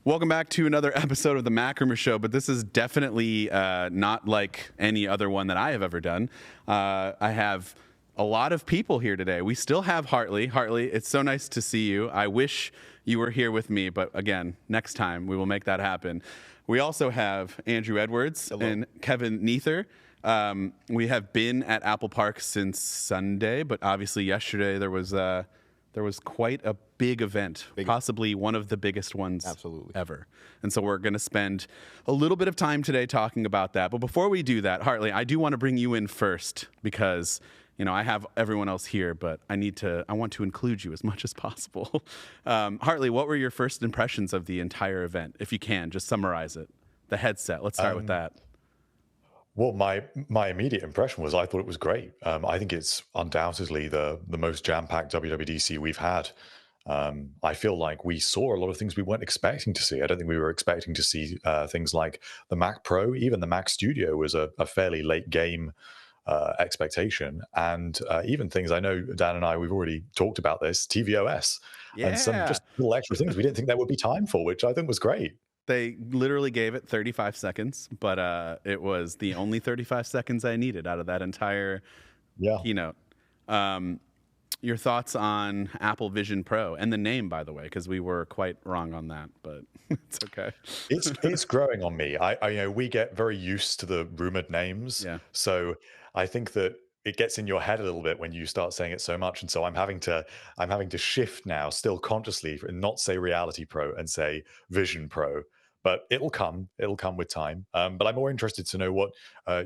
Welcome back to another episode of the MacRumors Show, but this is definitely not like any other one that I have ever done. I have a lot of people here today. We still have Hartley. Hartley, it's so nice to see you. I wish you were here with me, but again, next time we will make that happen. We also have Andrew Edwards and Kevin Nether. We have been at Apple Park since Sunday, but obviously yesterday there was quite a big event, possibly one of the biggest ones ever. And so we're going to spend a little bit of time today talking about that. But before we do that, Hartley, I do want to bring you in first because, you know, I have everyone else here, but I want to include you as much as possible. Hartley, what were your first impressions of the entire event? If you can, just summarize it. The headset, let's start with that. Well, my immediate impression was I thought it was great. I think it's undoubtedly the most jam-packed WWDC we've had. I feel like we saw a lot of things we weren't expecting to see. I don't think we were expecting to see things like the Mac Pro. Even the Mac Studio was a fairly late game expectation. And even things I know Dan and I, we've already talked about this, tvOS. And some just little extra things we didn't think there would be time for, which I think was great. They literally gave it 35 seconds, but it was the only 35 seconds I needed out of that entire keynote. Your thoughts on Apple Vision Pro and the name, by the way, because we were quite wrong on that, but it's okay. It's growing on me. I you know, we get very used to the rumored names. Yeah. So I think that it gets in your head a little bit when you start saying it so much. And so I'm having to shift now, still consciously, and not say Reality Pro and say Vision Pro. But it'll come with time. But I'm more interested to know what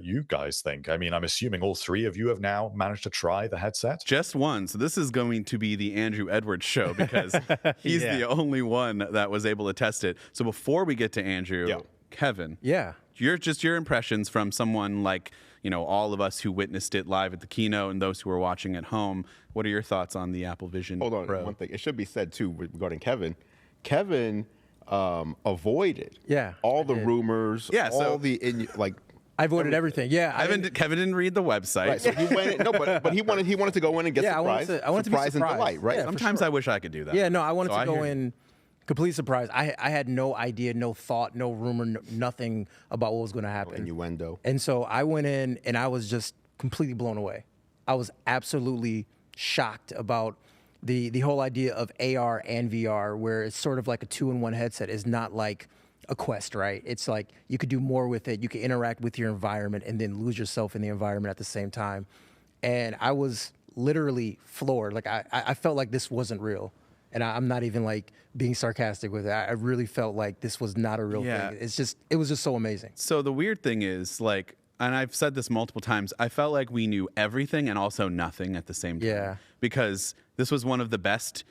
you guys think. I mean, I'm assuming all three of you have now managed to try the headset. Just one. So this is going to be the Andrew Edwards show because he's the only one that was able to test it. So before we get to Andrew, Kevin, your impressions from someone like, you know, all of us who witnessed it live at the keynote and those who are watching at home. What are your thoughts on the Apple Vision Pro? Hold on, one thing. It should be said too regarding Kevin. Kevin avoided all the rumors, all the I avoided everything. Kevin didn't read the website. Right, so he went in, but he wanted to go in and get surprised. I wanted to be surprised. And delight, right? Yeah, sometimes I wish I could do that. Yeah, no, I wanted to go in complete surprise. I had no idea, no thought, no rumor, nothing about what was going to happen. No innuendo. And so I went in and I was just completely blown away. I was absolutely shocked about the whole idea of AR and VR, where it's sort of like a two-in-one headset, is not like a Quest, right? It's like you could do more with it. You could interact with your environment and then lose yourself in the environment at the same time. And I was literally floored. Like I felt like this wasn't real. And I'm not even like being sarcastic with it. I really felt like this was not a real thing. It was just so amazing. So the weird thing is, like, and I've said this multiple times, I felt like we knew everything and also nothing at the same time. Yeah. Because this was one of the best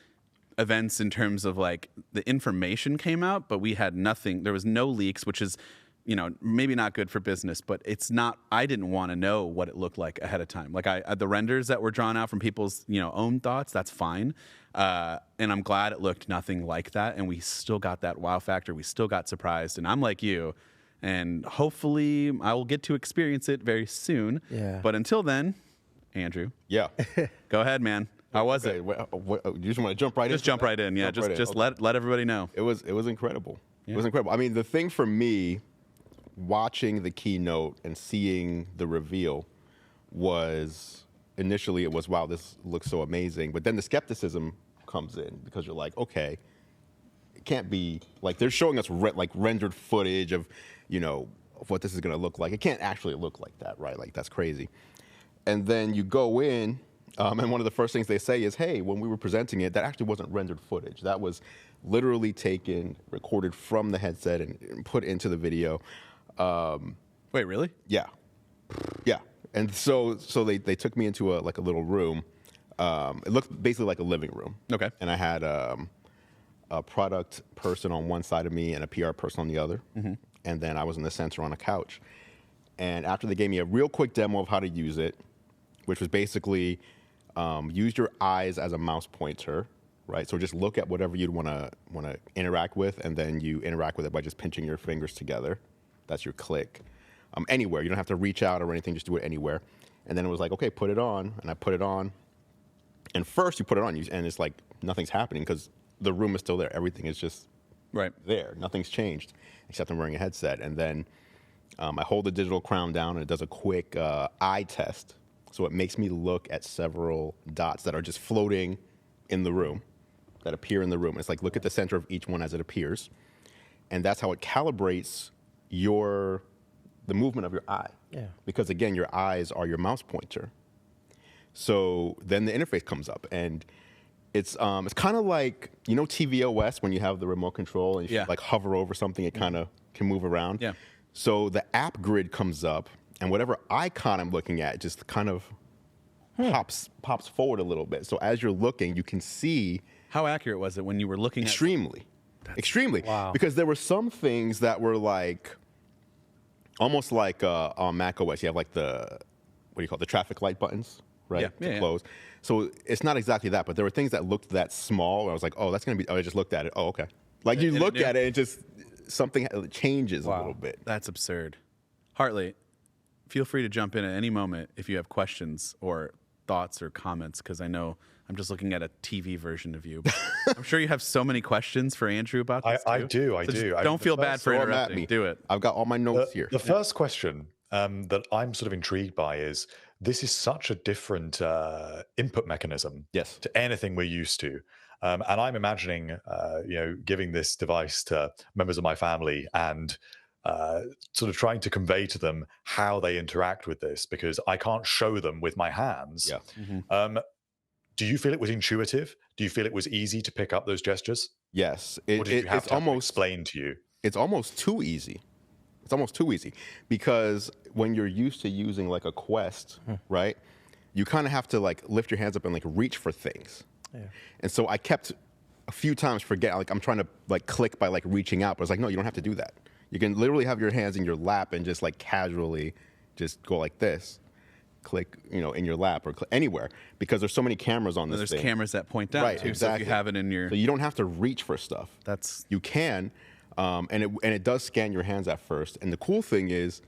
events in terms of, like, the information came out, but we had nothing. There was no leaks, which is, you know, maybe not good for business, but it's not, I didn't want to know what it looked like ahead of time. Like, the renders that were drawn out from people's, you know, own thoughts, that's fine. And I'm glad it looked nothing like that. And we still got that wow factor. We still got surprised. And I'm like you. And hopefully I will get to experience it very soon. Yeah. But until then, Andrew. Yeah. Go ahead, man. How was it? You just want to jump right in? Just jump right in. Yeah, just let everybody know. It was incredible. Yeah. It was incredible. I mean, the thing for me, watching the keynote and seeing the reveal was, initially it was, wow, this looks so amazing. But then the skepticism comes in because you're like, okay, it can't be, like, they're showing us rendered footage of, you know, of what this is going to look like. It can't actually look like that, right? Like, that's crazy. And then you go in, and one of the first things they say is, hey, when we were presenting it, that actually wasn't rendered footage. That was literally taken, recorded from the headset and put into the video. Wait, really? Yeah. Yeah. And so they took me into a little room. It looked basically like a living room. Okay. And I had a product person on one side of me and a PR person on the other. Mm-hmm. And then I was in the center on a couch. And after they gave me a real quick demo of how to use it, which was basically use your eyes as a mouse pointer, right? So just look at whatever you'd want to interact with, and then you interact with it by just pinching your fingers together. That's your click. Anywhere. You don't have to reach out or anything. Just do it anywhere. And then it was like, okay, put it on. And I put it on. And first you put it on, and it's like nothing's happening because the room is still there. Everything is just Right. there. Nothing's changed except I'm wearing a headset. And then I hold the digital crown down and it does a quick eye test. So it makes me look at several dots that are just floating in the room, that appear in the room. It's like look at the center of each one as it appears. And that's how it calibrates the movement of your eye. Yeah. Because again, your eyes are your mouse pointer. So then the interface comes up, and it's kind of like, you know, tvOS when you have the remote control and you like hover over something, it kind of can move around. Yeah. So the app grid comes up, and whatever icon I'm looking at just kind of pops forward a little bit. So as you're looking, you can see. How accurate was it when you were looking Extremely. Extremely. Wow. Because there were some things that were like, almost like on macOS, you have like the traffic light buttons, right? Yeah. To close. So it's not exactly that, but there were things that looked that small. I was like, oh, that's going to be, I just looked at it. Oh, okay. Like you look at it and just something changes a little bit. That's absurd. Hartley, feel free to jump in at any moment if you have questions or thoughts or comments, because I know I'm just looking at a TV version of you. I'm sure you have so many questions for Andrew about this. I too. do. So just do. Don't feel bad for Throw 'em interrupting. at me. Do it. I've got all my notes here. The first question that I'm sort of intrigued by is this is such a different input mechanism Yes. to anything we're used to. And I'm imagining, giving this device to members of my family and sort of trying to convey to them how they interact with this, because I can't show them with my hands. Yeah. Do you feel it was intuitive? Do you feel it was easy to pick up those gestures? Yes. Or did you have It's to almost explain to you? It's almost too easy. It's almost too easy because when you're used to using like a Quest, right? You kind of have to like lift your hands up and like reach for things. Yeah. And so I kept a few times forgetting, like I'm trying to like click by like reaching out, but it's like, no, you don't have to do that. You can literally have your hands in your lap and just like casually just go like this. Click, in your lap or anywhere, because there's so many cameras on this There's thing. cameras that point down Right, too. So if exactly. you have it in your, So you don't have to reach for stuff. You can, and it does scan your hands at first. And the cool thing is,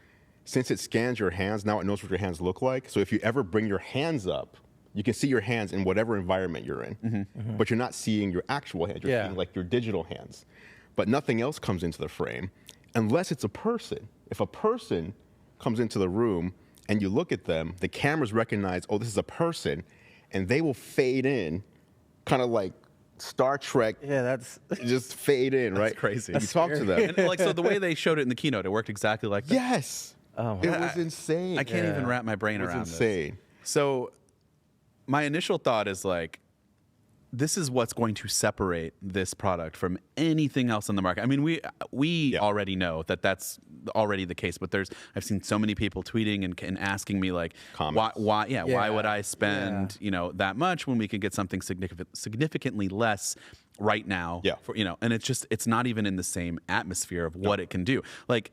since it scans your hands, now it knows what your hands look like. So if you ever bring your hands up, you can see your hands in whatever environment you're in, but you're not seeing your actual hands. You're seeing like your digital hands, but nothing else comes into the frame unless it's a person. If a person comes into the room and you look at them, the cameras recognize, oh, this is a person, and they will fade in, kind of like Star Trek. Yeah, that's just fade in, right? crazy. You talk to them. and like, so the way they showed it in the keynote, it worked exactly like that. Yes. Oh, It was insane. I can't even wrap my brain It was around insane. this. So my initial thought is like, this is what's going to separate this product from anything else on the market. I mean, we already know that that's already the case, but I've seen so many people tweeting and asking me like, Comments. why would I spend that much when we could get something significantly less right now? Yeah. And it's not even in the same atmosphere of what it can do. Like,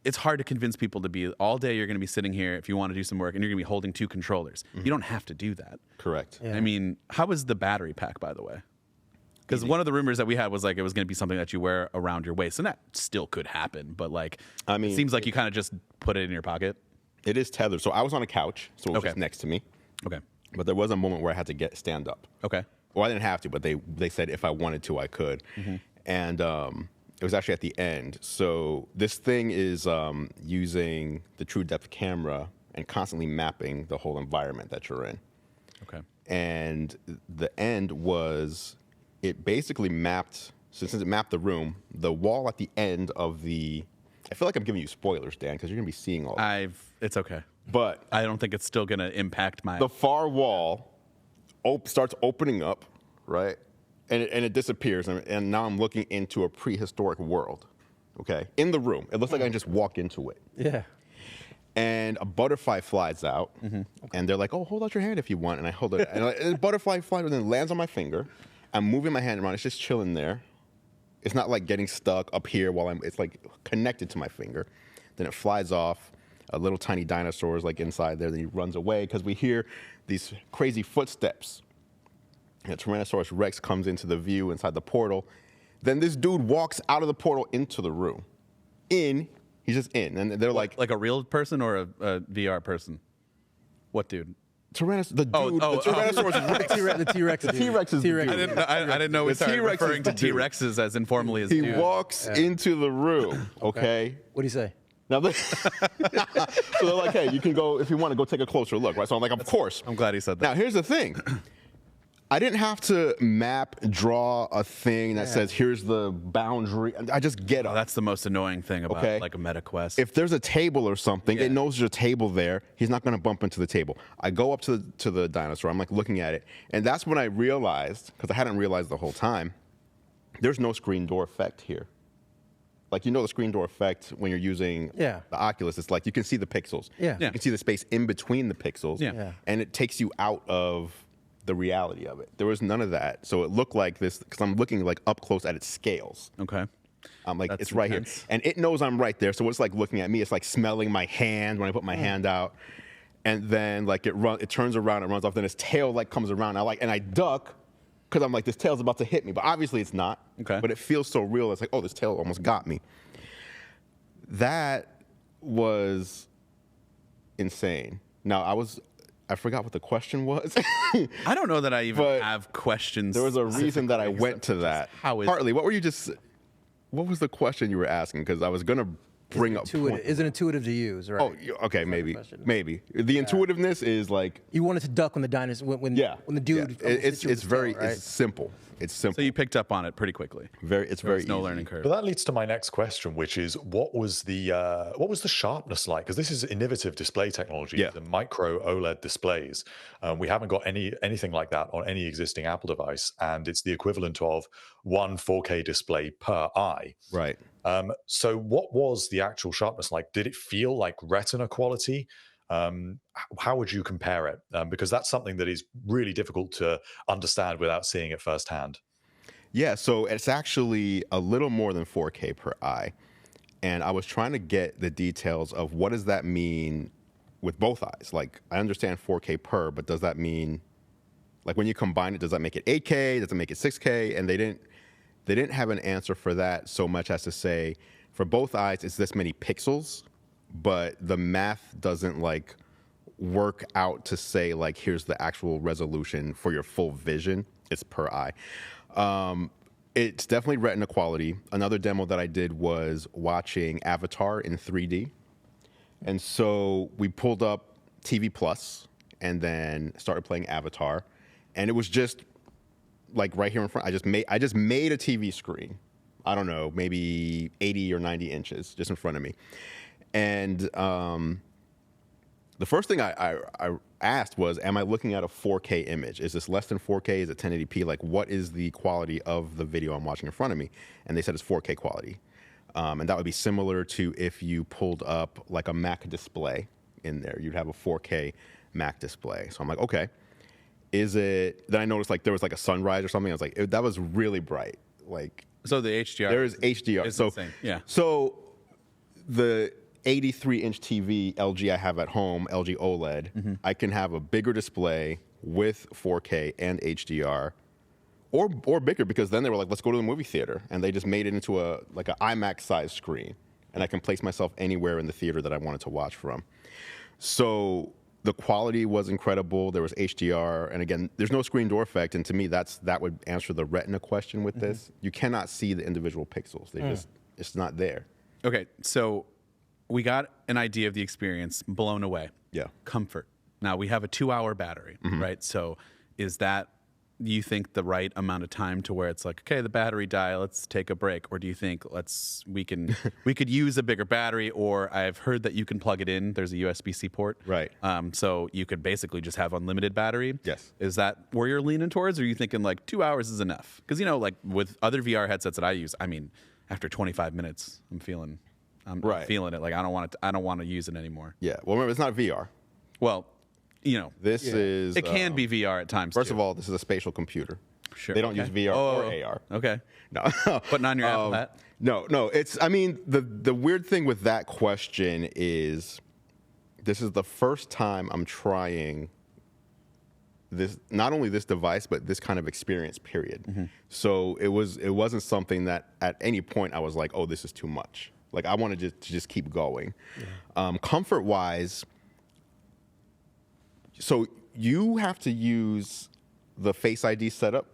it's hard to convince people to be all day. You're going to be sitting here if you want to do some work, and you're going to be holding two controllers. You don't have to do that. Correct. Yeah. I mean, how was the battery pack, by the way? Because one of the rumors that we had was like it was going to be something that you wear around your waist, and that still could happen. But like, I mean, it seems like you kind of just put it in your pocket. It is tethered. So I was on a couch, so it was Okay. just next to me. Okay. But there was a moment where I had to stand up. Okay. Well, I didn't have to, but they said if I wanted to, I could. And it was actually at the end. So this thing is using the True Depth camera and constantly mapping the whole environment that you're in. Okay. And the end was, it basically mapped, since it mapped the room, the wall at the end of the, I feel like I'm giving you spoilers, Dan, because you're going to be seeing all that. It's okay. But I don't think it's still going to impact my. the far wall starts opening up, right? And it disappears. And now I'm looking into a prehistoric world, okay? In the room. It looks like I can just walk into it. yeah. And a butterfly flies out, and they're like, "Oh, hold out your hand if you want." And I hold it, and the butterfly flies and then lands on my finger. I'm moving my hand around; it's just chilling there. It's not like getting stuck up here it's like connected to my finger. Then it flies off. A little tiny dinosaur is like inside there. Then he runs away because we hear these crazy footsteps. And a Tyrannosaurus Rex comes into the view inside the portal. Then this dude walks out of the portal into the room. He's just in, and they're like a real person or a VR person? What dude? Tyrannosaurus, the dude, oh, the Tyrannosaurus Rex. The T-Rex. The T-Rex is the dude. I didn't know we The started T-Rex referring is to the dude. T-Rexes as informally as He dude. walks into the room, okay? What do you say? Now, so they're like, hey, you can go, if you want to go take a closer look, right? So I'm like, of course. I'm glad he said that. Now, here's the thing. I didn't have to draw a thing that says, here's the boundary. I just get up. That's the most annoying thing about Okay. like a meta quest. If there's a table or something, it knows there's a table there. He's not going to bump into the table. I go up to the dinosaur. I'm like looking at it. And that's when I realized, because I hadn't realized the whole time, there's no screen door effect here. Like, you know the screen door effect when you're using the Oculus, it's like you can see the pixels. Yeah. You can see the space in between the pixels. Yeah. And it takes you out of the reality of it. There was none of that. So it looked like this, because I'm looking like up close at its scales. Okay. I'm like, That's it's right intense. here. And it knows I'm right there. So it's like looking at me. It's like smelling my hand when I put my hand out. And then like it turns around, it runs off. Then its tail like comes around. And I duck because I'm like, this tail's about to hit me. But obviously it's not. Okay. But it feels so real. It's like, oh, this tail almost got me. That was insane. Now I forgot what the question was. I don't know that I even But have questions. There was a reason that I specifically, went except to just that. How is Hartley, what was the question you were asking? Because I was going to bring up. Is it intuitive to use? Right. Oh, okay, maybe. question. Maybe. The intuitiveness is like, You wanted to duck when the dinosaur when the dude. It's very it's simple. It's simple. So you picked up on it pretty quickly. It's There very was no easy. learning curve. But that leads to my next question, which is what was the sharpness like? Because this is innovative display technology, Yeah. the micro OLED displays. We haven't got anything like that on any existing Apple device, and it's the equivalent of one 4K display per eye. Right. So what was the actual sharpness like? Did it feel like Retina quality? How would you compare it? Because that's something that is really difficult to understand without seeing it firsthand. Yeah, so it's actually a little more than 4K per eye. And I was trying to get the details of what does that mean with both eyes? Like, I understand 4K per, but does that mean, like, when you combine it, does that make it 8K? Does it make it 6K? And they didn't have an answer for that so much as to say, for both eyes, it's this many pixels, but the math doesn't, like, work out to say, like, here's the actual resolution for your full vision. It's per eye. It's definitely Retina quality. Another demo that I did was watching Avatar in 3D. And so we pulled up TV Plus and then started playing Avatar. And it was just like right here in front. I just made a TV screen. I don't know, maybe 80 or 90 inches just in front of me. And the first thing I asked was, am I looking at a 4K image? Is this less than 4K? Is it 1080p? Like, what is the quality of the video I'm watching in front of me? And they said it's 4K quality. And that would be similar to if you pulled up like a Mac display in there. You'd have a 4K Mac display. So I'm like, okay. Is it? Then I noticed like there was like a sunrise or something. I was like, that was really bright. Like, So the HDR. there is HDR. It's So insane. Yeah. So the 83-inch TV LG I have at home, LG OLED, I can have a bigger display with 4K and HDR, or bigger, because then they were like, let's go to the movie theater, and they just made it into an IMAX size screen, and I can place myself anywhere in the theater that I wanted to watch from. So the quality was incredible. There was HDR, and again, there's no screen door effect, and to me, that would answer the Retina question with this. You cannot see the individual pixels. It's not there. Okay, so we got an idea of the experience, blown away. Yeah. Comfort. Now we have a 2-hour battery, right? So is that, do you think, the right amount of time to where it's like, okay, the battery died, let's take a break? Or do you think we could use a bigger battery? Or I've heard that you can plug it in. There's a USB-C port. Right. So you could basically just have unlimited battery. Yes. Is that where you're leaning towards? Or are you thinking like 2 hours is enough? Because, you know, like with other VR headsets that I use, I mean, after 25 minutes, I'm feeling it. Like I don't want to use it anymore. Yeah. Well, remember, it's not VR. Well, you know, This is. it can be VR at times. First too. of all, this is a spatial computer. Sure. They don't use VR or AR. Okay. No. Putting on your Apple hat. No. It's. I mean, the weird thing with that question is, this is the first time I'm trying this, not only this device, but this kind of experience, period. So it wasn't something that at any point I was like, oh, this is too much. Like, I wanted to just keep going. Comfort wise, so you have to use the Face ID setup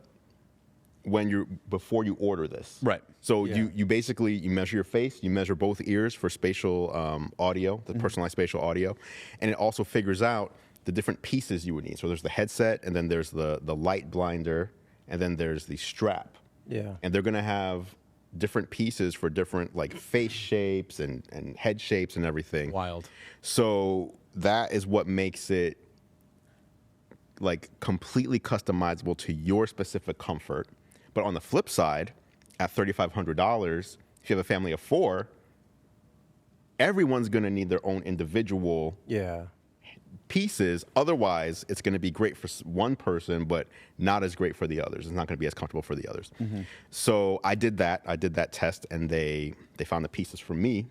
before you order this. Right. So you basically you measure your face, you measure both ears for spatial audio, the personalized spatial audio, and it also figures out the different pieces you would need. So there's the headset, and then there's the light blinder, and then there's the strap. Yeah. And they're gonna have different pieces for different like face shapes and head shapes and everything. Wild. So that is what makes it like completely customizable to your specific comfort. But on the flip side, at $3,500, if you have a family of 4, everyone's going to need their own individual pieces. Otherwise, it's going to be great for one person, but not as great for the others. It's not going to be as comfortable for the others. Mm-hmm. So I did that. I did that test, and they found the pieces for me.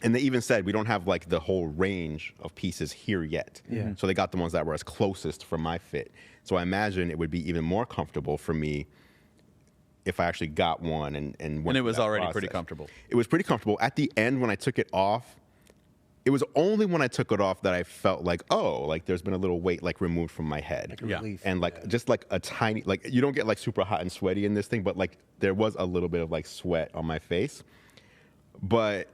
And they even said, we don't have like the whole range of pieces here yet. Yeah. So they got the ones that were as closest for my fit. So I imagine it would be even more comfortable for me if I actually got one and went it was already process. Pretty comfortable. It was pretty comfortable. At the end, when I took it off, it was only when I took it off that I felt like, oh, like there's been a little weight like removed from my head. Like relief. And like just like a tiny, like you don't get like super hot and sweaty in this thing, but like there was a little bit of like sweat on my face. But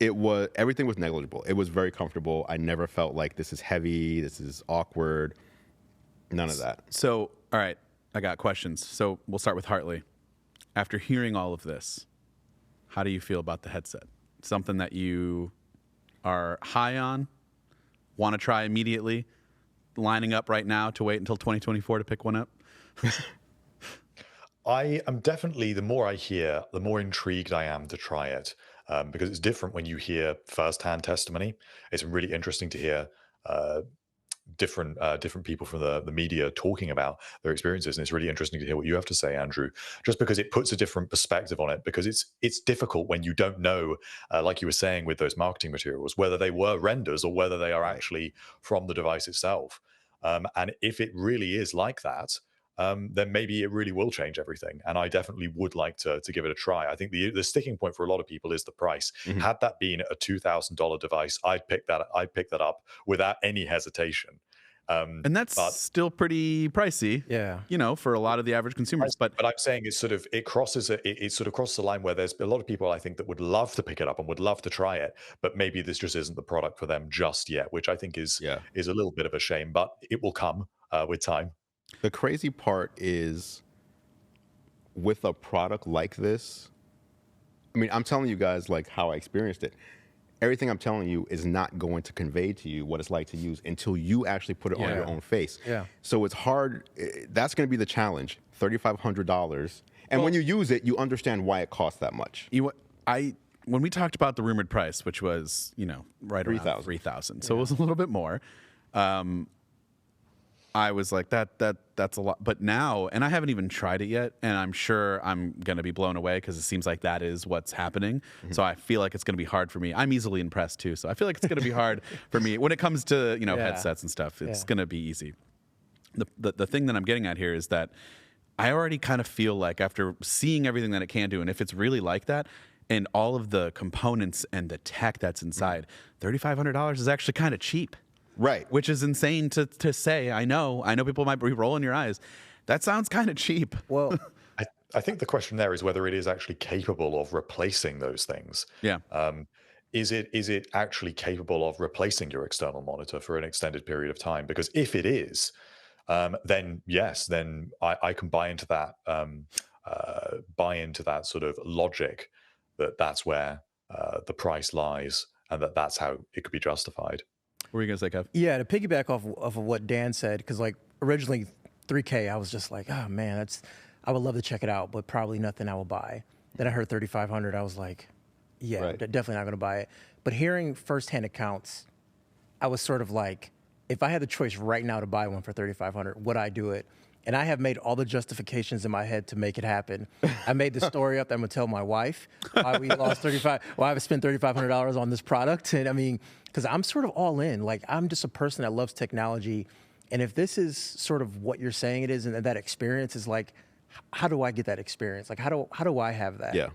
everything was negligible. It was very comfortable. I never felt like this is heavy, this is awkward. None of that. So, all right, I got questions. So we'll start with Hartley. After hearing all of this, how do you feel about the headset? Something that you are high on, want to try immediately, lining up right now to wait until 2024 to pick one up? I am definitely, the more I hear, the more intrigued I am to try it. Because it's different when you hear firsthand testimony. It's really interesting to hear different people from the media talking about their experiences, and it's really interesting to hear what you have to say, Andrew. Just because it puts a different perspective on it, because it's difficult when you don't know, like you were saying with those marketing materials, whether they were renders or whether they are actually from the device itself. And if it really is like that, then maybe it really will change everything. And I definitely would like to give it a try. I think the sticking point for a lot of people is the price. Mm-hmm. Had that been a $2,000 device, I'd pick that up without any hesitation. And that's still pretty pricey, for a lot of the average consumers. But I'm saying it crosses the line where there's a lot of people I think that would love to pick it up and would love to try it, but maybe this just isn't the product for them just yet, which I think is a little bit of a shame. But it will come with time. The crazy part is with a product like this, I mean, I'm telling you guys like how I experienced it. Everything I'm telling you is not going to convey to you what it's like to use until you actually put it on your own face. Yeah. So it's hard. That's going to be the challenge, $3,500. And when you use it, you understand why it costs that much. When we talked about the rumored price, which was, right around $3,000. So it was a little bit more. I was like, that's a lot. But now, and I haven't even tried it yet, and I'm sure I'm going to be blown away because it seems like that is what's happening. Mm-hmm. So I feel like it's going to be hard for me. I'm easily impressed too. So I feel like it's going to be hard for me when it comes to, headsets and stuff. It's going to be easy. The thing that I'm getting at here is that I already kind of feel like after seeing everything that it can do, and if it's really like that, and all of the components and the tech that's inside, $3,500 is actually kind of cheap. Right. Which is insane to say. I know people might be rolling your eyes. That sounds kind of cheap. Well, I think the question there is whether it is actually capable of replacing those things. Yeah. Is it actually capable of replacing your external monitor for an extended period of time? Because if it is, then yes, then I can buy into that sort of logic that's where the price lies, and that's how it could be justified. What were you going to say, Kev? Yeah, to piggyback off of what Dan said, because like originally 3K, I was just like, oh man, I would love to check it out, but probably nothing I will buy. Then I heard 3,500, I was like, yeah, definitely not going to buy it. But hearing firsthand accounts, I was sort of like, if I had the choice right now to buy one for 3,500, would I do it? And I have made all the justifications in my head to make it happen. I made the story up that I'm going to tell my wife why we lost why I've spent $3,500 on this product. And I mean, because I'm sort of all in. Like, I'm just a person that loves technology. And if this is sort of what you're saying it is, and that experience is like, how do I get that experience? Like, how do I have that? Yeah.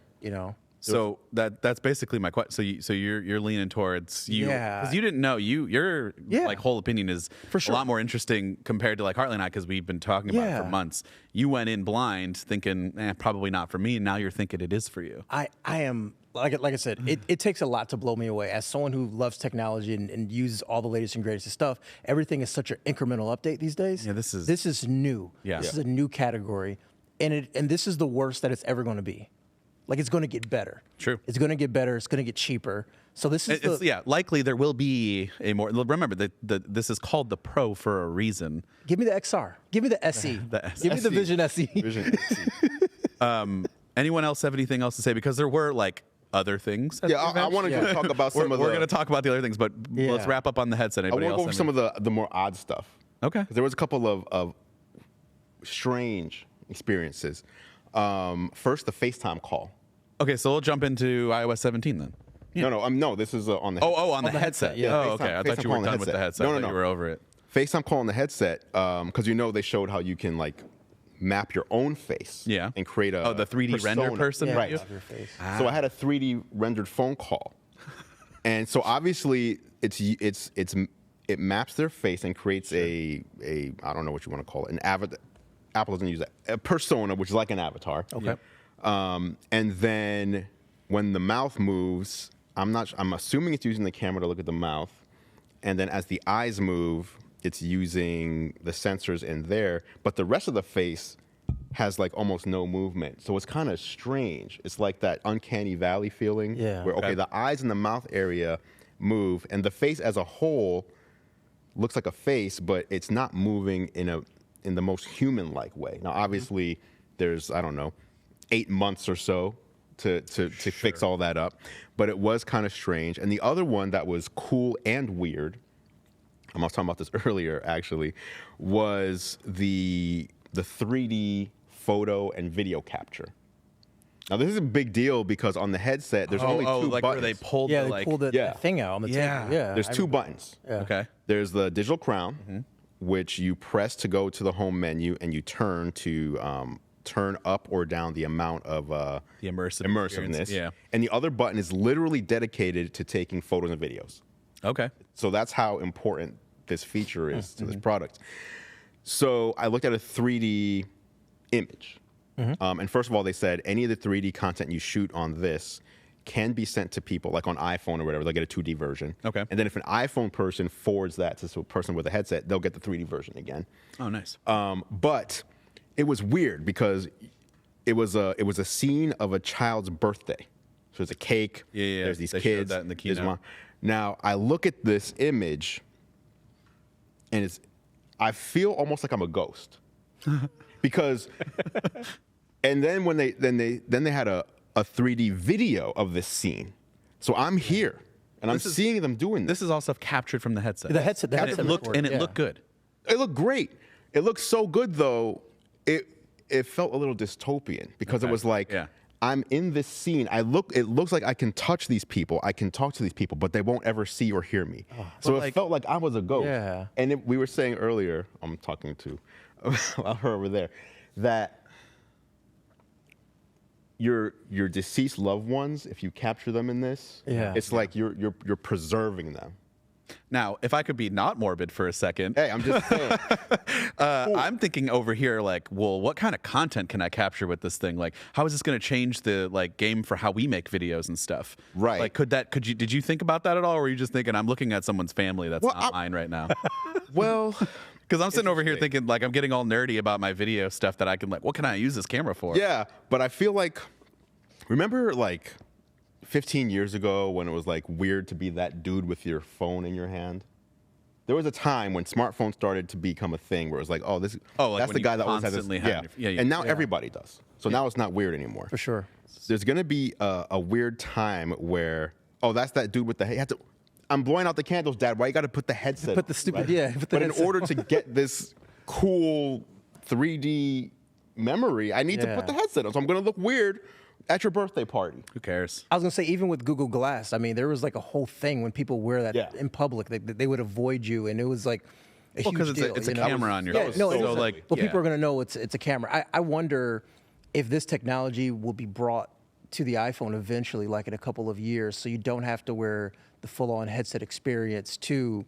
So that's basically my question. So you're leaning towards you because you didn't know your like whole opinion is For sure. a lot more interesting compared to like Hartley and I because we've been talking about it for months. You went in blind thinking probably not for me, and now you're thinking it is for you. I am like I said, it takes a lot to blow me away. As someone who loves technology and uses all the latest and greatest stuff, everything is such an incremental update these days. Yeah, this is new. Yeah. This is a new category, and this is the worst that it's ever going to be. Like it's going to get better. True. It's going to get better. It's going to get cheaper. So this is likely there will be a more. Remember this is called the Pro for a reason. Give me the XR. Give me the SE. Give me the Vision SE. Vision SE. Anyone else have anything else to say? Because there were like other things. Yeah, I want to talk about some of the. We're going to talk about the other things, but let's wrap up on the headset. I Anybody want to go else? over some of the more odd stuff. Okay. 'Cause there was a couple of strange experiences. First, the FaceTime call. Okay, so we'll jump into iOS 17 then. No, this is on the. On the headset. yeah. Oh, okay. I thought you were done with the headset. No. You were over it. FaceTime call on the headset, because they showed how you can like map your own face. Yeah. And create a the 3D render persona. person. Yeah, Right. love your face. So I had a 3D rendered phone call, and so obviously it maps their face and creates a I don't know what you want to call it, an avatar. Apple doesn't use that, a persona, which is like an avatar. Okay. And then when the mouth moves, I'm assuming it's using the camera to look at the mouth, and then as the eyes move, it's using the sensors in there, but the rest of the face has like almost no movement. So it's kind of strange. It's like that uncanny valley feeling where the eyes and the mouth area move and the face as a whole looks like a face, but it's not moving in the most human-like way. Now obviously there's 8 months or so to fix all that up, but it was kind of strange. And the other one that was cool and weird, I was talking about this earlier actually, was the 3D photo and video capture. Now this is a big deal because on the headset there's only two like buttons. where they pulled they pulled the thing out on the table. Yeah. There's two buttons. Okay. There's the digital crown, which you press to go to the home menu, and you turn to turn up or down the amount of the immersiveness. Yeah. And the other button is literally dedicated to taking photos and videos. Okay. So that's how important this feature is to this product. So I looked at a 3D image. And first of all, they said any of the 3D content you shoot on this can be sent to people, like on iPhone or whatever. They'll get a 2D version. Okay. And then if an iPhone person forwards that to a person with a headset, they'll get the 3D version again. Oh, nice. But it was weird because it was a scene of a child's birthday. So there's a cake. Yeah. There's these They showed kids. that in the there's keynote. Now I look at this image, and I feel almost like I'm a ghost because. And then when they had a 3D video of this scene, so I'm here and I'm seeing them doing this. This is all stuff captured from the headset. The headset. And it looked good. It looked great. It looked so good though. It felt a little dystopian because it was like I'm in this scene. It looks like I can touch these people. I can talk to these people, but they won't ever see or hear me. So it felt like I was a ghost. Yeah. And we were saying earlier, I'm talking to her over there, that your deceased loved ones, if you capture them in this, it's like you're preserving them. Now, if I could be not morbid for a second, Hey, I'm just saying. I'm thinking over here, like, well, what kind of content can I capture with this thing? Like, how is this going to change the game for how we make videos and stuff? Right. Like, did you think about that at all, or were you just thinking I'm looking at someone's family that's not mine right now? Well, Because I'm sitting over here thinking, like, I'm getting all nerdy about my video stuff that I can, like, what can I use this camera for? yeah, but I feel like, remember like 15 years ago when it was like weird to be that dude with your phone in your hand? There was a time when smartphones started to become a thing where it was like, oh, that's the guy that always has this. And now everybody does. So now it's not weird anymore. For sure. There's going to be a weird time where, that's that dude with the I'm blowing out the candles, Dad. Why you got to put the headset Put the on, stupid, right? put the But in headset order to get this cool 3D memory, I need to put the headset on. So I'm going to look weird at your birthday party. Who cares? I was gonna say, even with Google Glass, I mean, there was like a whole thing when people wear that in public, they would avoid you, and it was like a huge Because deal. it's a camera on your face. No, So, like, people are gonna know it's a camera. I wonder if this technology will be brought to the iPhone eventually, like in a couple of years, so you don't have to wear the full-on headset experience to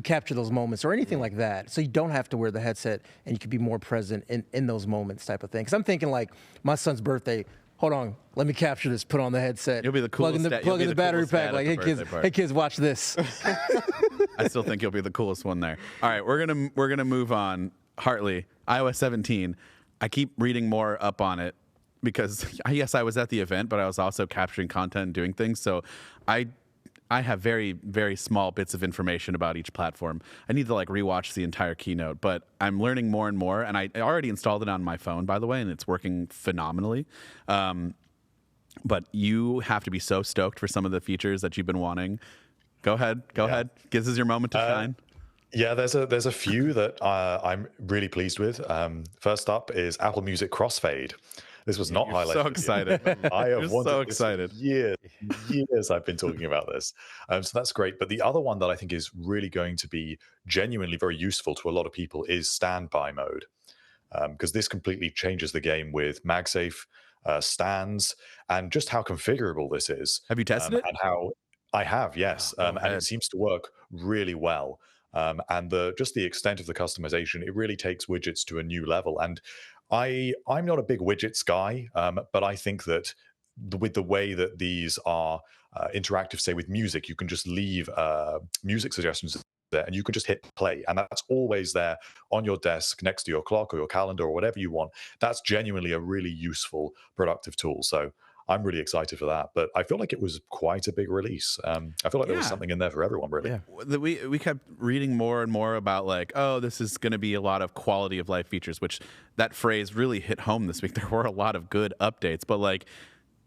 capture those moments or anything like that. So you don't have to wear the headset, and you can be more present in those moments, type of thing. Because I'm thinking like my son's birthday. Hold on, let me capture this. Put on the headset. You'll be the coolest. Plug in the battery pack. Like, hey kids, watch this. I still think you'll be the coolest one there. All right, we're gonna move on. Hartley, iOS 17. I keep reading more up on it because yes, I was at the event, but I was also capturing content and doing things. So I have very, very small bits of information about each platform. I need to like rewatch the entire keynote, but I'm learning more and more. And I already installed it on my phone, by the way, and it's working phenomenally. But you have to be so stoked for some of the features that you've been wanting. Go ahead. This is your moment to shine. Yeah, there's a few that I'm really pleased with. First up is Apple Music Crossfade. This was not highlighted. So excited! I have You're wanted so this excited. for years I've been talking about this. So that's great. But the other one that I think is really going to be genuinely very useful to a lot of people is standby mode, because this completely changes the game with MagSafe stands and just how configurable this is. Have you tested it? And how I have, yes, and it seems to work really well. And just the extent of the customization, it really takes widgets to a new level. And I'm not a big widgets guy, but I think that with the way that these are interactive, say with music, you can just leave music suggestions there and you can just hit play. And that's always there on your desk next to your clock or your calendar or whatever you want. That's genuinely a really useful, productive tool. So I'm really excited for that, but I feel like it was quite a big release. I feel like there was something in there for everyone, really. Yeah. We kept reading more and more about like, oh, this is going to be a lot of quality of life features, which that phrase really hit home this week. There were a lot of good updates, but like,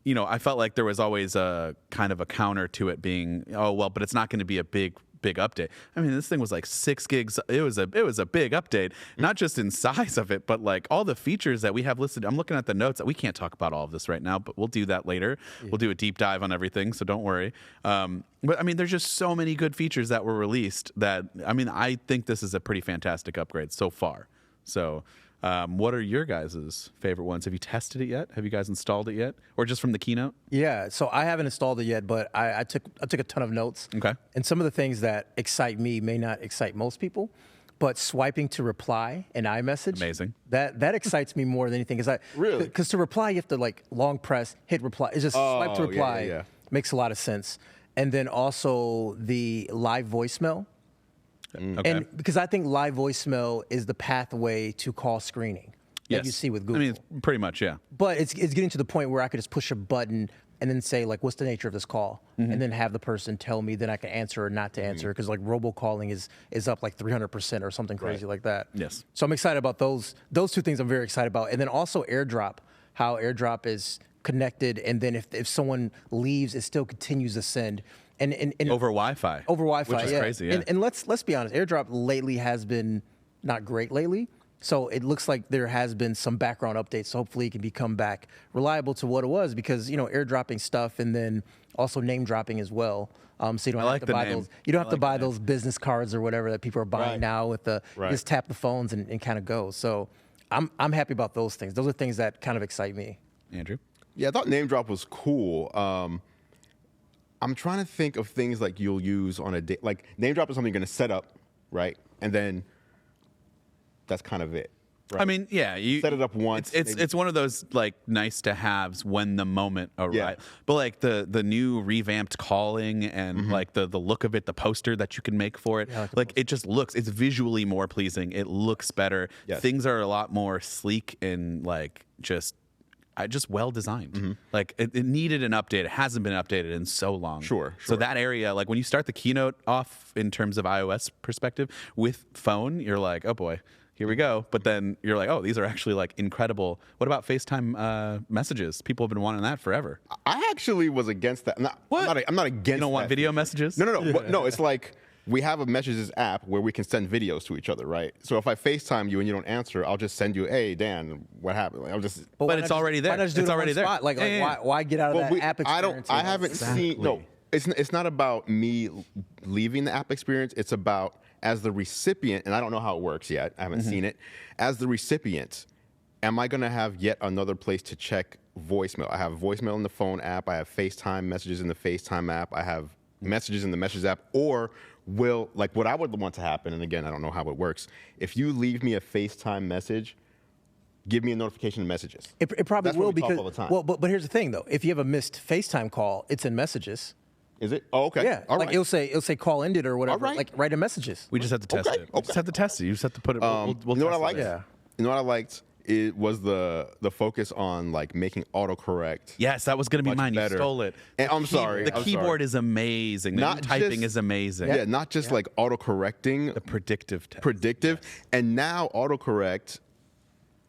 you know, I felt like there was always a kind of a counter to it being, oh, well, but it's not going to be a big update. I mean, this thing was like 6 gigs. It was a big update, not just in size of it, but like all the features that we have listed. I'm looking at the notes. We can't talk about all of this right now, but we'll do that later. Yeah. We'll do a deep dive on everything, so don't worry. But I mean, there's just so many good features that were released that, I mean, I think this is a pretty fantastic upgrade so far. So what are your guys' favorite ones? Have you tested it yet? Have you guys installed it yet? Or just from the keynote? Yeah, so I haven't installed it yet, but I took a ton of notes. Okay. And some of the things that excite me may not excite most people, but swiping to reply in iMessage. Amazing. That excites me more than anything. Really? Because to reply, you have to like long press, hit reply. It's just swipe to reply. Yeah. Makes a lot of sense. And then also the live voicemail. Okay. And because I think live voicemail is the pathway to call screening that you see with Google. I mean, it's pretty much, yeah. But it's getting to the point where I could just push a button and then say, like, what's the nature of this call? And then have the person tell me, then I can answer or not to answer. Because, like, robocalling is up like 300% or something crazy like that. Yes. So I'm excited about those two things I'm very excited about. And then also AirDrop, how AirDrop is connected. And then if someone leaves, it still continues to send. And over Wi-Fi. Over Wi-Fi, which is crazy, yeah. And let's be honest, AirDrop lately has been not great lately. So it looks like there has been some background updates. So hopefully it can become back reliable to what it was, because you know, airdropping stuff and then also name dropping as well. So you don't have to buy those. You don't have to buy those business cards or whatever that people are buying now with the just tap the phones and kind of go. So I'm happy about those things. Those are things that kind of excite me. Andrew? Yeah, I thought name drop was cool. I'm trying to think of things like you'll use on a day. Like name drop is something you're going to set up, right? And then that's kind of it. Right? I mean, yeah, you set it up once. It's one of those like nice to haves when the moment arrives. Yeah. But like the new revamped calling and like the look of it, the poster that you can make for it, like it just looks. It's visually more pleasing. It looks better. Yes. Things are a lot more sleek and like just well designed. Like it needed an update. It hasn't been updated in so long. Sure. So that area, like when you start the keynote off in terms of iOS perspective with phone, you're like, oh boy, here we go. But then you're like, oh, these are actually like incredible. What about FaceTime messages? People have been wanting that forever. I actually was against that. I'm not against. You don't want video messages? No. No, it's like we have a messages app where we can send videos to each other, right? So if I FaceTime you and you don't answer, I'll just send you, hey, Dan, what happened? Like, I'll just. But it's already there. Why not just do it's it already there. Like, why get out of that app experience? I haven't seen. No, it's not about me leaving the app experience. It's about as the recipient, and I don't know how it works yet. I haven't seen it. As the recipient, am I going to have yet another place to check voicemail? I have voicemail in the phone app. I have FaceTime messages in the FaceTime app. I have messages in the messages app. Or will, like what I would want to happen, and again, I don't know how it works, if you leave me a FaceTime message, give me a notification of messages. It probably That's what will we talk because, all the time. well, but here's the thing though. If you have a missed FaceTime call, it's in messages. Is it? Oh, okay. Yeah, All like right. it'll say call ended or whatever. right. Like right in messages. We just have to test Okay, it. We just have to test it. You just have to put it. We'll you know what I test it liked? later. You know what I liked? It was the focus on like making autocorrect. Yes, that was going to be Much mine. better. You stole it. And I'm sorry. The I'm keyboard sorry. is amazing. The Not new typing just- is amazing. Yeah, not just like autocorrecting, The predictive test. predictive, and now autocorrect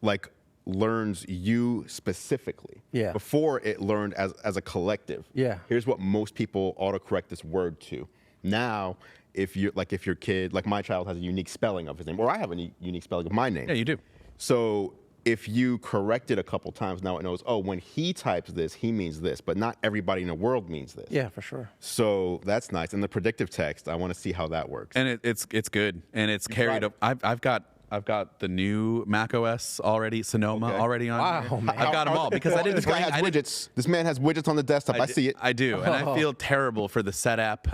like learns you specifically. Yeah. Before it learned as a collective. Yeah. Here's what most people autocorrect this word to. Now, if your kid, like my child has a unique spelling of his name, or I have a unique spelling of my name. Yeah, you do. So if you correct it a couple times, now it knows, oh, when he types this, he means this, but not everybody in the world means this. Yeah, for sure. So that's nice. And the predictive text, I want to see how that works. And it's good, and it's carried tried up. I've got the new macOS already, Sonoma Okay. already on. Wow, here. man. I've got them all because I didn't. This guy bring- has I didn't- widgets. This man has widgets on the desktop. I see it. I do, and I feel terrible for the set app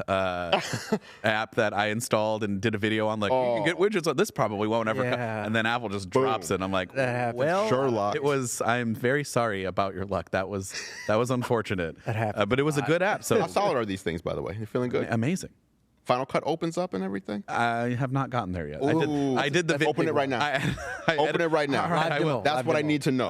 app that I installed and did a video on. Like, you can get widgets on this. Probably won't ever. Yeah. And then Apple just drops it. And I'm like, That happens. well, Sherlock. it was. I'm very sorry about your luck. That was unfortunate. That happened. But it was a good app. So How solid are these things, by the way? You're feeling good? amazing. Final Cut opens up and everything? I have not gotten there yet. Ooh, I did the let's open it right now. Open it right now. All right, I will. That's what I need to know.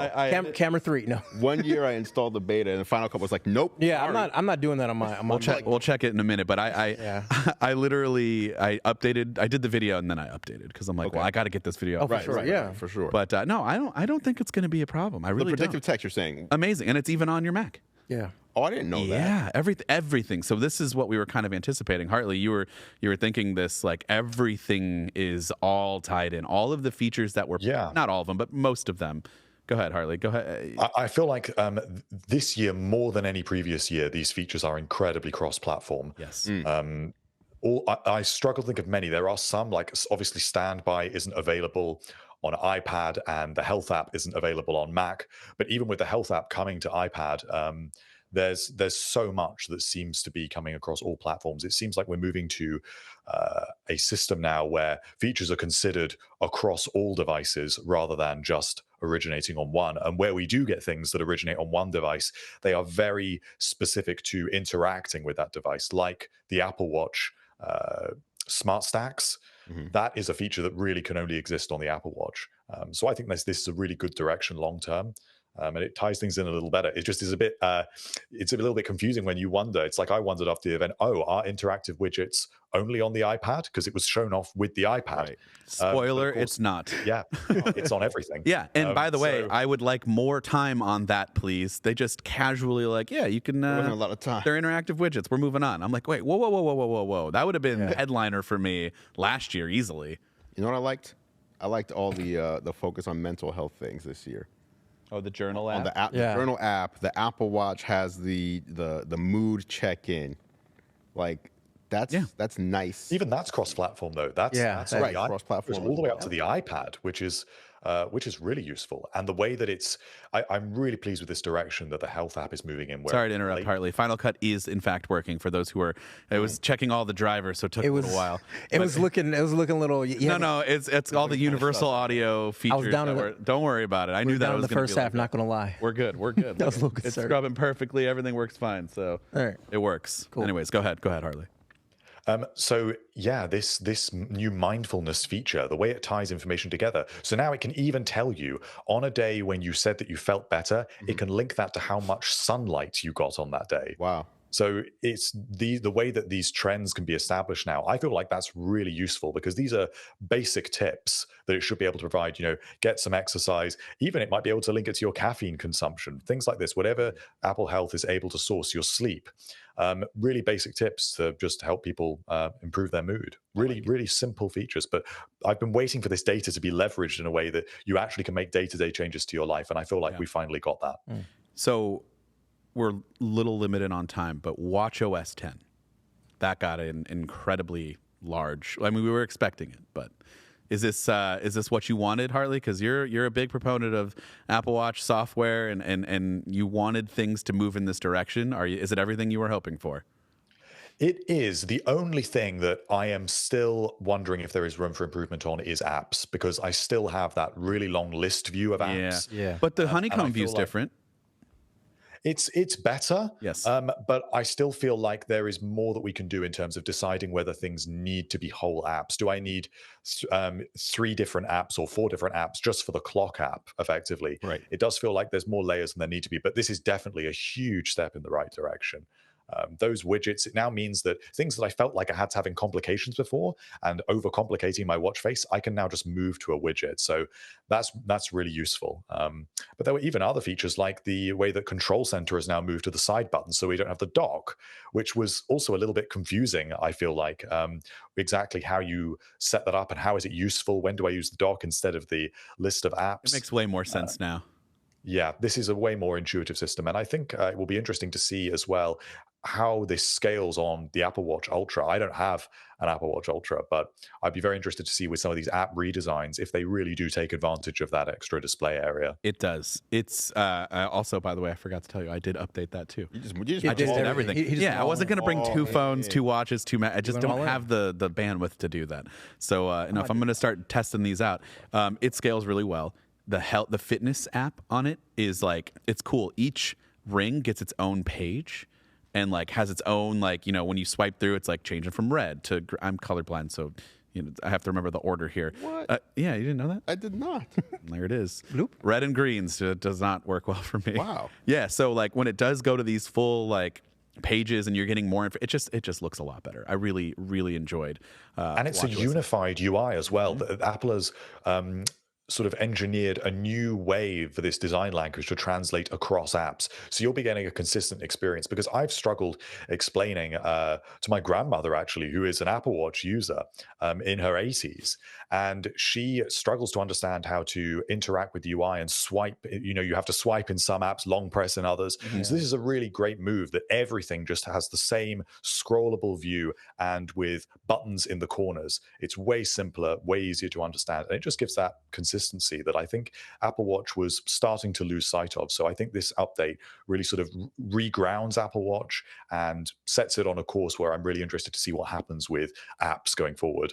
Camera 3, no. 1 year I installed the beta, and the Final Cut was like, nope. Yeah, sorry. I'm not doing that on my. We'll check it in a minute, but Yeah. I literally updated. I did the video and then I updated because I'm like, well, I got to get this video. Oh, up. for Right, sure, right, yeah. right, for sure. But no, I don't think it's going to be a problem. I the really predictive don't. text you're saying, Amazing, and it's even on your Mac. Yeah. oh, I didn't know that. Yeah, everything. So this is what we were kind of anticipating. Hartley, you were thinking this, like everything is all tied in. All of the features that were not all of them, but most of them. Go ahead, Hartley. Go ahead. I feel like this year, more than any previous year, these features are incredibly cross-platform. Yes. I struggle to think of many. There are some, like obviously Standby isn't available on iPad, and the Health app isn't available on Mac. But even with the Health app coming to iPad, there's so much that seems to be coming across all platforms. It seems like we're moving to a system now where features are considered across all devices rather than just originating on one. And where we do get things that originate on one device, they are very specific to interacting with that device, like the Apple Watch Smart Stacks. That is a feature that really can only exist on the Apple Watch. So I think this is a really good direction long term. And it ties things in a little better. It just is it's a little bit confusing when you wonder. It's like I wondered after the event, are interactive widgets only on the iPad? Because it was shown off with the iPad. Right. Spoiler, of course, it's not. Yeah, it's on everything. Yeah, and by the way, so- I would like more time on that, please. They just casually like, yeah, you can. wasn't a lot of time. They're interactive widgets. We're moving on. I'm like, wait, whoa. That would have been the headliner for me last year easily. You know what I liked? I liked all the focus on mental health things this year. Oh, the journal On the app, the Journal app, the Apple Watch has the mood check-in. Like that's nice. Even that's cross-platform though. That's right, the cross-platform goes all the way up as to the iPad, which is really useful. And the way that I'm really pleased with this direction that the Health app is moving in. Where Sorry to interrupt, Hartley. Final Cut is in fact working for those who are. It was checking all the drivers, so it took a little while. It was looking a little. No, it's all the Universal Audio features. down Don't worry about it. I knew that Down in was the gonna first be half, like not gonna lie. We're good. That was a little It's concerned. scrubbing perfectly. Everything works fine. So All right. it works. Cool. Anyways, go ahead, Hartley. So yeah, this new mindfulness feature, the way it ties information together. So now it can even tell you on a day when you said that you felt better, it can link that to how much sunlight you got on that day. Wow. So it's the way that these trends can be established now. I feel like that's really useful because these are basic tips that it should be able to provide. Get some exercise. Even it might be able to link it to your caffeine consumption, things like this. Whatever Apple Health is able to source, your sleep. Really basic tips to just help people improve their mood. Really simple features. But I've been waiting for this data to be leveraged in a way that you actually can make day-to-day changes to your life. And I feel like we finally got that. So we're a little limited on time, but watchOS 10, that got an incredibly large. I mean, we were expecting it, but Is this what you wanted, Hartley? Because you're a big proponent of Apple Watch software, and you wanted things to move in this direction. Is it everything you were hoping for? It is. The only thing that I am still wondering if there is room for improvement on is apps, because I still have that really long list view of apps. Yeah. But the honeycomb view is different. It's better, Yes. but I still feel like there is more that we can do in terms of deciding whether things need to be whole apps. Do I need 3 different apps or 4 different apps just for the clock app, effectively? Right. It does feel like there's more layers than there need to be, but this is definitely a huge step in the right direction. Those widgets, it now means that things that I felt like I had to have in complications before and overcomplicating my watch face, I can now just move to a widget. So that's really useful. But there were even other features like the way that Control Center has now moved to the side button, so we don't have the dock, which was also a little bit confusing, I feel like, exactly how you set that up and how is it useful? When do I use the dock instead of the list of apps? It makes way more sense now. Yeah, this is a way more intuitive system. And I think it will be interesting to see as well how this scales on the Apple Watch Ultra. I don't have an Apple Watch Ultra, but I'd be very interested to see with some of these app redesigns if they really do take advantage of that extra display area. It does. It's also, by the way, I forgot to tell you, I did update that too. You just I just did everything. He just I wasn't going to bring 2 phones, 2 watches, 2 I just went don't all in. have the bandwidth to do that. So if I'm going to start testing these out, it scales really well. The fitness app on it is like, it's cool. Each ring gets its own page and like has its own, like, when you swipe through, it's like changing from red to I'm colorblind, so I have to remember the order here. What? Yeah, you didn't know that? I did not. There it is. Bloop. Red and greens does not work well for me. Wow. Yeah, so like when it does go to these full like pages and you're getting more info, it just looks a lot better. I really, really enjoyed And it's a watchOS. unified UI as well. Apple has sort of engineered a new way for this design language to translate across apps. So you'll be getting a consistent experience, because I've struggled explaining to my grandmother, actually, who is an Apple Watch user in her 80s. And she struggles to understand how to interact with the UI and swipe. You have to swipe in some apps, long press in others. So this is a really great move that everything just has the same scrollable view and with buttons in the corners. It's way simpler, way easier to understand. And it just gives that consistency that I think Apple Watch was starting to lose sight of. So I think this update really sort of regrounds Apple Watch and sets it on a course where I'm really interested to see what happens with apps going forward.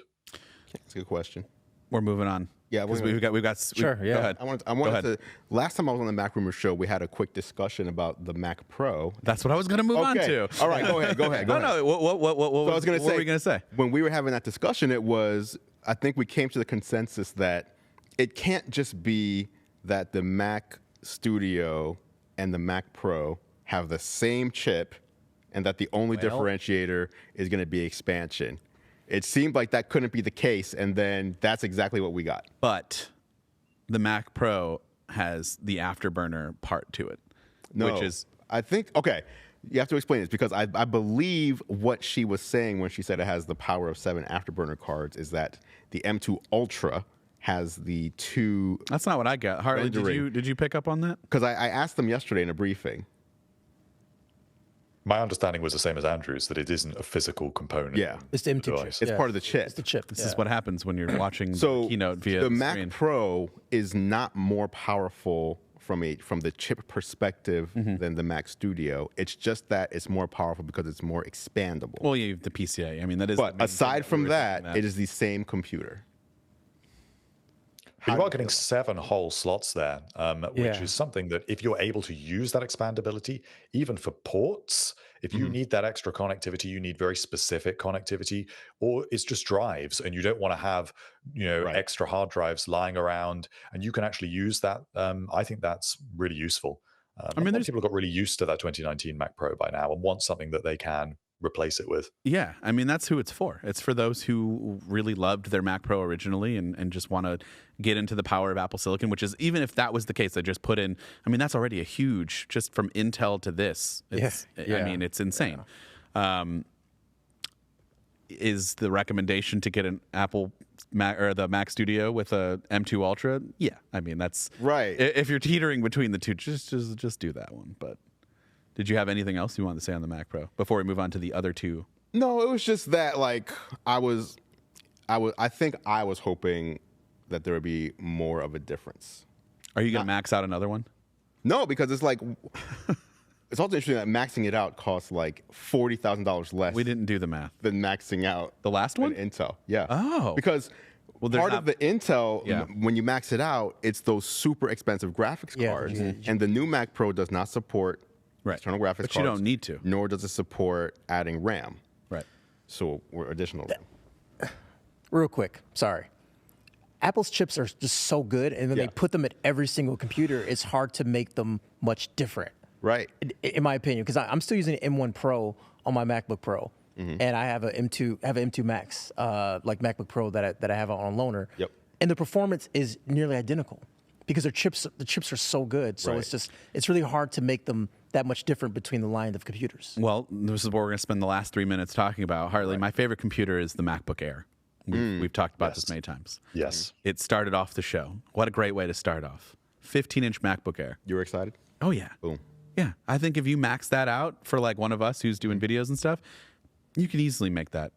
That's a good question. We're moving on. Yeah, because we're we've got. Sure, Go yeah. ahead. I wanted ahead. to. Last time I was on the MacRumors show, we had a quick discussion about the Mac Pro. That's what I was going to move on to. All right, go ahead. No. What So I was going to what say, were we going to say? when we were having that discussion, I think we came to the consensus that it can't just be that the Mac Studio and the Mac Pro have the same chip and that the only differentiator is going to be expansion. It seemed like that couldn't be the case, and then that's exactly what we got. But the Mac Pro has the afterburner part to it, which is I think, okay, you have to explain this, because I believe what she was saying when she said it has the power of 7 afterburner cards is that the M2 Ultra has the 2. That's not what I got. Hartley, did you pick up on that? Because I asked them yesterday in a briefing. My understanding was the same as Andrew's, that it isn't a physical component. Yeah. It's the M2 chip. device. It's part of the chip. It's the chip. This is what happens when you're watching So the keynote via the the Mac screen. Pro is not more powerful from the chip perspective than the Mac Studio. It's just that it's more powerful because it's more expandable. Well, you have the PCA. I mean, that is. But the main aside thing from we were saying that, it is the same computer. But you are getting 7 whole slots there, which Yeah. is something that if you're able to use that expandability, even for ports, if you need that extra connectivity, you need very specific connectivity, or it's just drives and you don't want to have, Right. extra hard drives lying around, and you can actually use that. I think that's really useful. I mean, people got really used to that 2019 Mac Pro by now and want something that they can replace it with. Yeah, I mean, that's who it's for. It's for those who really loved their Mac Pro originally and just want to get into the power of Apple Silicon, which is, even if that was the case, they just put in, I mean, that's already a huge, just from Intel to this. It's, Yeah. I mean, it's insane. Is the recommendation to get an Apple Mac or the Mac Studio with a M2 Ultra? Yeah, I mean, that's Right. If you're teetering between the two, just do that one. But did you have anything else you wanted to say on the Mac Pro before we move on to the other two? No, it was just that, like, I think I was hoping that there would be more of a difference. Are you going to max out another one? No, because it's like it's also interesting that maxing it out costs like $40,000 less. We didn't do the math. Than maxing out the last one. Intel, yeah. Oh, because part of the Intel, when you max it out, it's those super expensive graphics cards, and the new Mac Pro does not support external graphics cards. But you don't need to. Nor does it support adding RAM. Right. So we're additional RAM. Real quick, sorry. Apple's chips are just so good, and when they put them at every single computer, it's hard to make them much different. Right. In my opinion, because I'm still using an M1 Pro on my MacBook Pro, and I have an M2 Max, like MacBook Pro that I have on loaner. Yep. And the performance is nearly identical because the chips are so good. So it's really hard to make them that much different between the lines of computers. Well, this is what we're going to spend the last 3 minutes talking about. Hartley, my favorite computer is the MacBook Air. We've talked about this many times. Yes. It started off the show. What a great way to start off. 15-inch MacBook Air. You were excited? Oh, yeah. Boom. Yeah. I think if you max that out for like one of us who's doing videos and stuff, you can easily make that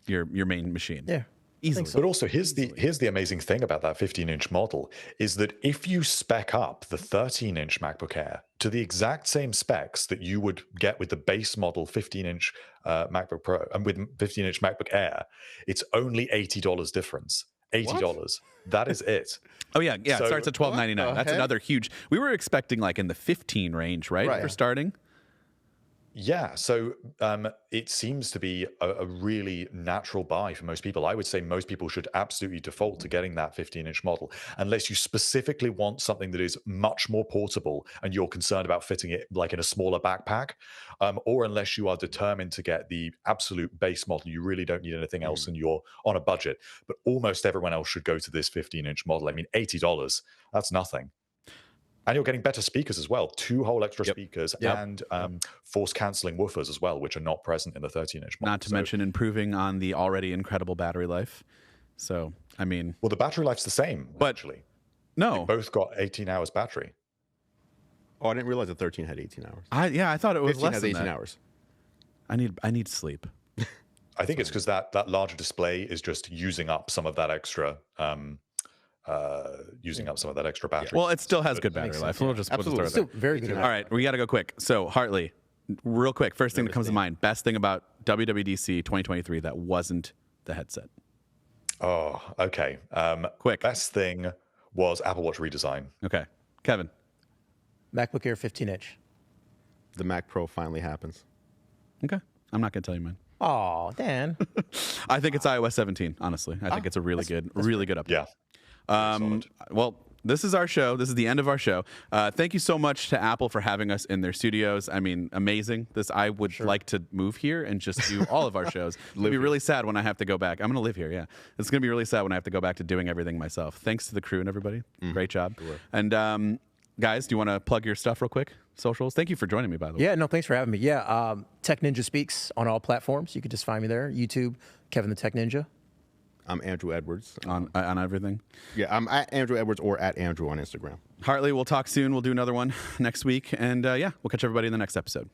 your main machine. Yeah. Easily. But also, here's the amazing thing about that 15-inch model is that if you spec up the 13-inch MacBook Air to the exact same specs that you would get with the base model 15-inch MacBook Pro and with 15-inch MacBook Air, it's only $80 difference. $80. That is it. Oh yeah. So, it starts at $12.99. That's another huge. We were expecting like in the 15 range, right? For starting. Yeah, so it seems to be a really natural buy for most people. I would say most people should absolutely default to getting that 15-inch model, unless you specifically want something that is much more portable and you're concerned about fitting it like in a smaller backpack, or unless you are determined to get the absolute base model. You really don't need anything else and you're on a budget. But almost everyone else should go to this 15-inch model. I mean, $80, that's nothing. And you're getting better speakers as well, 2 whole extra speakers and force-canceling woofers as well, which are not present in the 13-inch model. Not to mention improving on the already incredible battery life. So, I mean... Well, the battery life's the same, actually. No. They both got 18 hours battery. Oh, I didn't realize the 13 had 18 hours. I thought it was less than 18 that. hours. I need sleep. I think it's because that larger display is just using up some of that extra... battery. Well, it still has good battery life. We'll just throw it Still there. very good. All right, we got to go quick. So, Hartley, real quick, first thing that comes to mind, best thing about WWDC 2023 that wasn't the headset. Oh, okay. Quick. Best thing was Apple Watch redesign. Okay. Kevin. MacBook Air 15-inch. The Mac Pro finally happens. Okay. I'm not going to tell you mine. Oh, Dan. I think it's iOS 17, honestly. I think it's a really good update. Yeah. Well, this is our show. This is the end of our show. Thank you so much to Apple for having us in their studios. I mean, amazing. I would like to move here and just do all of our shows. It'll be really sad when I have to go back. I'm going to live here, yeah. It's going to be really sad when I have to go back to doing everything myself. Thanks to the crew and everybody. Great job. Sure. And guys, do you want to plug your stuff real quick? Socials? Thank you for joining me, by the way. Yeah, no, thanks for having me. Yeah, Tech Ninja Speaks on all platforms. You can just find me there. YouTube, Kevin the Tech Ninja. I'm Andrew Edwards. On everything? Yeah, I'm at Andrew Edwards or at Andrew on Instagram. Hartley, we'll talk soon. We'll do another one next week. And we'll catch everybody in the next episode.